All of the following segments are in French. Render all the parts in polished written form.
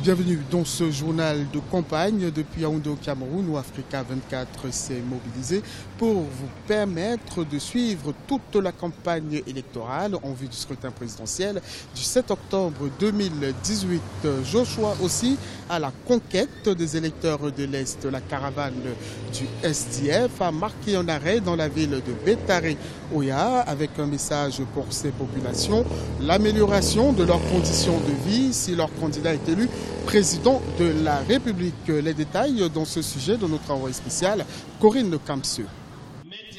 Bienvenue dans ce journal de campagne depuis Yaoundé au Cameroun où Africa 24 s'est mobilisé pour vous permettre de suivre toute la campagne électorale en vue du scrutin présidentiel du 7 octobre 2018. Joshua aussi à la conquête des électeurs de l'Est. La caravane du SDF a marqué un arrêt dans la ville de Bétaré-Oya avec un message pour ces populations, l'amélioration de leurs conditions de vie si leur candidat est élu président de la République. Les détails dans ce sujet de notre envoyé spécial, Corinne Kamseux.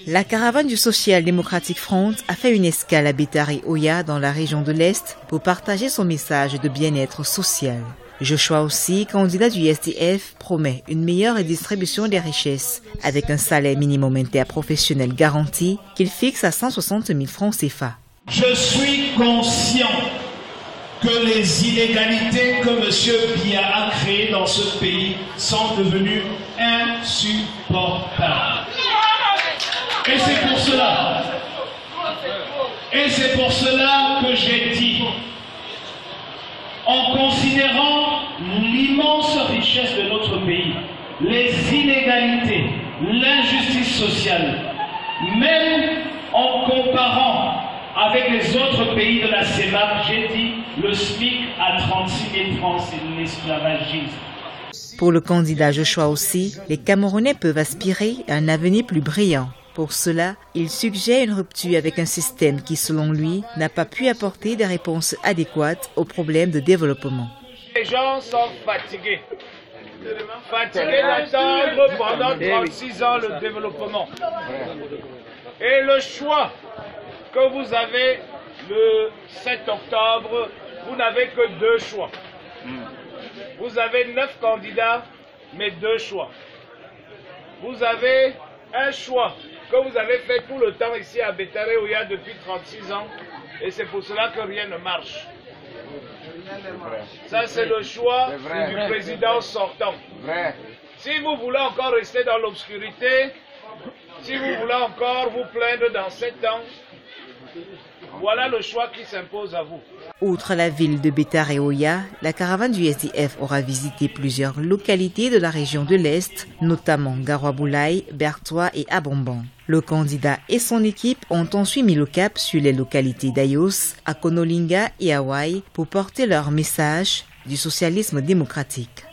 La caravane du Social Democratic Front a fait une escale à Bétaré-Oya dans la région de l'Est pour partager son message de bien-être social. Joshua aussi, candidat du SDF, promet une meilleure redistribution des richesses avec un salaire minimum interprofessionnel garanti qu'il fixe à 160 000 francs CFA. Je suis conscient que les inégalités que M. Biya a créées dans ce pays sont devenues insupportables. Et c'est pour cela que j'ai dit, en considérant l'immense richesse de notre pays, les inégalités, l'injustice sociale, même en comparant avec les autres pays de la CEMAC, j'ai dit le SMIC à 36 000 francs, c'est l'esclavagisme. Pour le candidat Joshua aussi, les Camerounais peuvent aspirer à un avenir plus brillant. Pour cela, il suggère une rupture avec un système qui, selon lui, n'a pas pu apporter des réponses adéquates aux problèmes de développement. Les gens sont fatigués. Fatigués d'attendre pendant 36 ans le développement. Et le choix que vous avez le 7 octobre, vous n'avez que 2 choix. Vous avez 9 candidats, mais 2 choix. Vous avez un choix que vous avez fait tout le temps ici à Bétaré-Oya depuis 36 ans, et c'est pour cela que rien ne marche. Ça, c'est le choix du président sortant. Si vous voulez encore rester dans l'obscurité, si vous voulez encore vous plaindre dans 7 ans, voilà le choix qui s'impose à vous. Outre la ville de Bétaré-Oya, la caravane du SDF aura visité plusieurs localités de la région de l'Est, notamment Garoua-Boulaye, Bertoua et Abomban. Le candidat et son équipe ont ensuite mis le cap sur les localités d'Ayos, Akonolinga et Hawaï pour porter leur message du socialisme démocratique.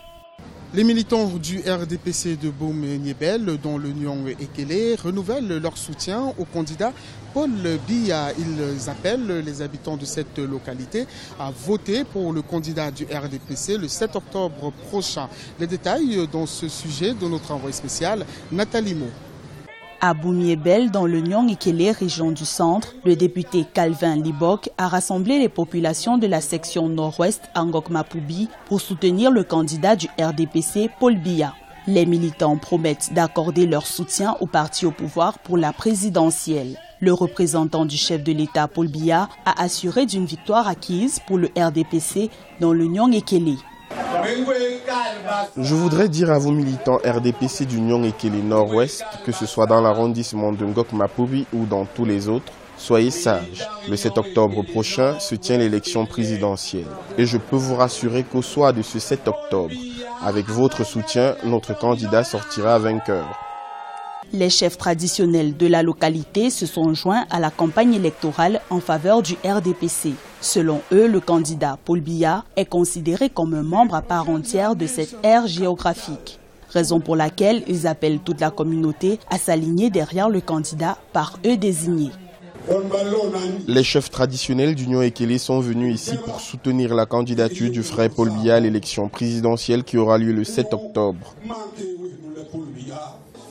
Les militants du RDPC de Boum-Niébel, dont l'Union Ekele, renouvellent leur soutien au candidat Paul Biya. Ils appellent les habitants de cette localité à voter pour le candidat du RDPC le 7 octobre prochain. Les détails dans ce sujet de notre envoyé spécial, Nathalie Mo. À Boum-Niébel, dans l'Union Ekele, région du centre, le député Calvin Libok a rassemblé les populations de la section nord-ouest Angok-Mapoubi pour soutenir le candidat du RDPC, Paul Biya. Les militants promettent d'accorder leur soutien au parti au pouvoir pour la présidentielle. Le représentant du chef de l'État, Paul Biya, a assuré d'une victoire acquise pour le RDPC dans l'Union Ekele. Je voudrais dire à vos militants RDPC d'Union Ekele Nord-Ouest, que ce soit dans l'arrondissement de Ngok-Mapoubi ou dans tous les autres, soyez sages. Le 7 octobre prochain se tient l'élection présidentielle. Et je peux vous rassurer qu'au soir de ce 7 octobre, avec votre soutien, notre candidat sortira vainqueur. Les chefs traditionnels de la localité se sont joints à la campagne électorale en faveur du RDPC. Selon eux, le candidat Paul Biya est considéré comme un membre à part entière de cette aire géographique. Raison pour laquelle ils appellent toute la communauté à s'aligner derrière le candidat par eux désigné. Les chefs traditionnels d'Union Ekele sont venus ici pour soutenir la candidature du frère Paul Biya à l'élection présidentielle qui aura lieu le 7 octobre.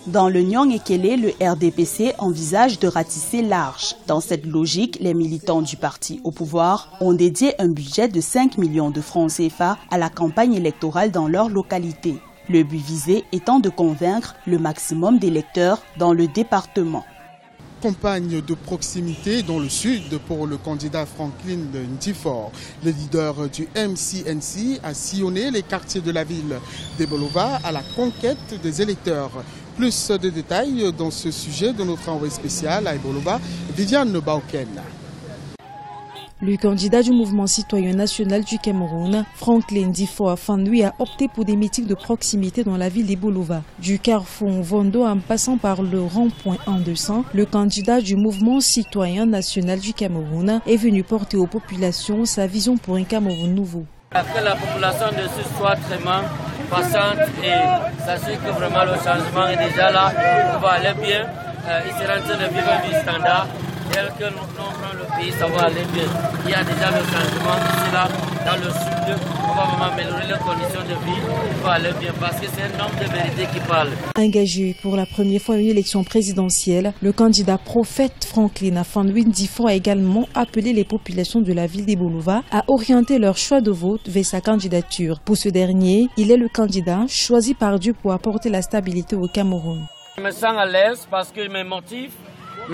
Dans l'Union Ekele, le RDPC envisage de ratisser large. Dans cette logique, les militants du parti au pouvoir ont dédié un budget de 5 millions de francs CFA à la campagne électorale dans leur localité. Le but visé étant de convaincre le maximum d'électeurs dans le département. Campagne de proximité dans le sud pour le candidat Franklin Ndifor. Le leader du MCNC a sillonné les quartiers de la ville d'Ebolova à la conquête des électeurs. Plus de détails dans ce sujet de notre envoyé spécial à Ebolova, Viviane Bauken. Le candidat du mouvement citoyen national du Cameroun, Franklin Difo Afandui, a opté pour des meetings de proximité dans la ville d'Ibolova. Du carrefour Vondo en passant par le rond-point 1-200, le candidat du mouvement citoyen national du Cameroun est venu porter aux populations sa vision pour un Cameroun nouveau. Que la population de ce soit vraiment patiente et sachez que vraiment le changement est déjà là, on va aller bien, il sera en train de vivre du standard. Tel que nous prenons le pays, ça va aller bien. Il y a déjà le changement ici, là, dans le sud. On va vraiment améliorer les conditions de vie. Ça va aller bien parce que c'est un homme de vérité qui parle. Engagé pour la première fois à une élection présidentielle, le candidat prophète Franklin Afandui Difo a également appelé les populations de la ville d'Ibolova à orienter leur choix de vote vers sa candidature. Pour ce dernier, il est le candidat choisi par Dieu pour apporter la stabilité au Cameroun. Je me sens à l'aise parce que mes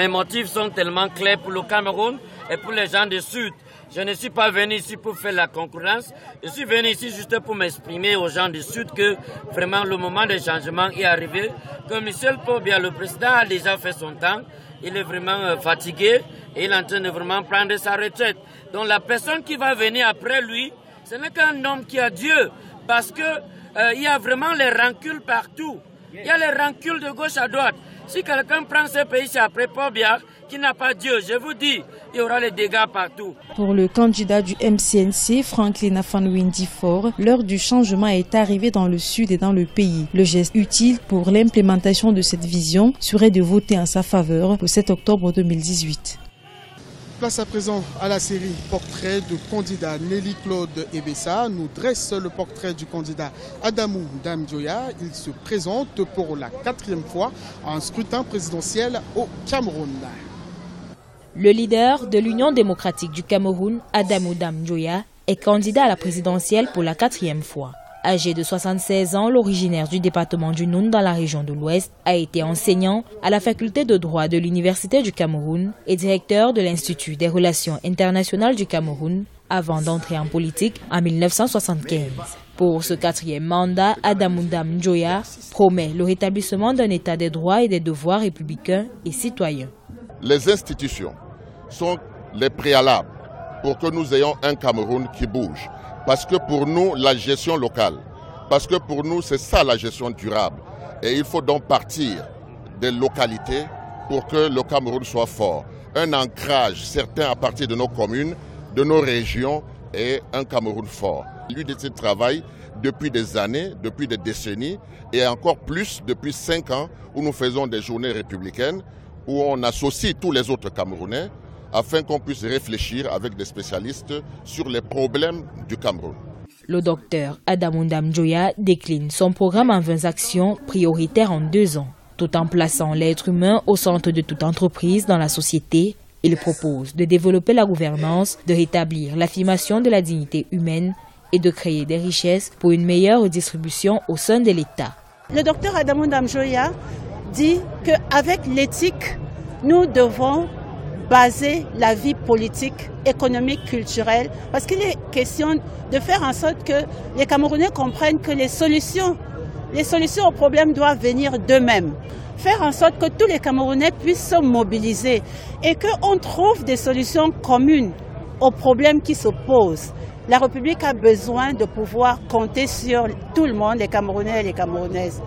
motifs sont tellement clairs pour le Cameroun et pour les gens du Sud. Je ne suis pas venu ici pour faire la concurrence. Je suis venu ici juste pour m'exprimer aux gens du Sud que vraiment le moment de changement est arrivé. Que Michel Pobia, le président, a déjà fait son temps. Il est vraiment fatigué et il est en train de vraiment prendre sa retraite. Donc la personne qui va venir après lui, ce n'est qu'un homme qui a Dieu. Parce que il y a vraiment les rancules partout. Il y a les rancules de gauche à droite. Si quelqu'un prend ce pays, c'est après Pobia, qui n'a pas Dieu, je vous dis, il y aura les dégâts partout. Pour le candidat du MCNC, Franklin Afandui Difo, l'heure du changement est arrivée dans le sud et dans le pays. Le geste utile pour l'implémentation de cette vision serait de voter en sa faveur le 7 octobre 2018. Place à présent à la série Portrait de candidat. Nelly Claude Ebessa nous dresse le portrait du candidat Adamou Dame-Dioya. Il se présente pour la 4e fois à un scrutin présidentiel au Cameroun. Le leader de l'Union démocratique du Cameroun, Adamou Dame-Dioya, est candidat à la présidentielle pour la 4e fois. Âgé de 76 ans, l'originaire du département du Noun dans la région de l'Ouest, a été enseignant à la faculté de droit de l'Université du Cameroun et directeur de l'Institut des relations internationales du Cameroun avant d'entrer en politique en 1975. Pour ce 4e mandat, Adamou Dame-Dioya promet le rétablissement d'un état des droits et des devoirs républicains et citoyens. Les institutions sont les préalables pour que nous ayons un Cameroun qui bouge. Parce que pour nous, la gestion locale, parce que pour nous, c'est ça la gestion durable. Et il faut donc partir des localités pour que le Cameroun soit fort. Un ancrage certain à partir de nos communes, de nos régions et un Cameroun fort. L'UDC travaille depuis des années, depuis des décennies et encore plus depuis 5 ans où nous faisons des journées républicaines où on associe tous les autres Camerounais afin qu'on puisse réfléchir avec des spécialistes sur les problèmes du Cameroun. Le docteur Adamou Dame-Dioya décline son programme en 20 actions prioritaires en 2 ans. Tout en plaçant l'être humain au centre de toute entreprise dans la société, il propose de développer la gouvernance, de rétablir l'affirmation de la dignité humaine et de créer des richesses pour une meilleure distribution au sein de l'État. Le docteur Adamou Dame-Dioya dit qu'avec l'éthique, nous devons baser la vie politique, économique, culturelle, parce qu'il est question de faire en sorte que les Camerounais comprennent que les solutions aux problèmes doivent venir d'eux-mêmes. Faire en sorte que tous les Camerounais puissent se mobiliser et qu'on trouve des solutions communes aux problèmes qui se posent. La République a besoin de pouvoir compter sur tout le monde, les Camerounais et les Camerounaises.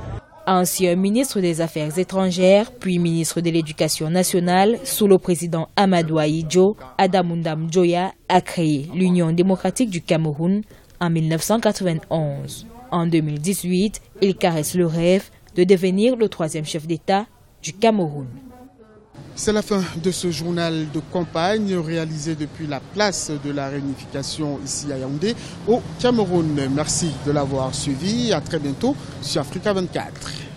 Ancien ministre des Affaires étrangères, puis ministre de l'Éducation nationale, sous le président Amadou Ahidjo, Adamou Dame-Dioya a créé l'Union démocratique du Cameroun en 1991. En 2018, il caresse le rêve de devenir le 3e chef d'État du Cameroun. C'est la fin de ce journal de campagne réalisé depuis la place de la réunification ici à Yaoundé au Cameroun. Merci de l'avoir suivi. À très bientôt sur Africa 24.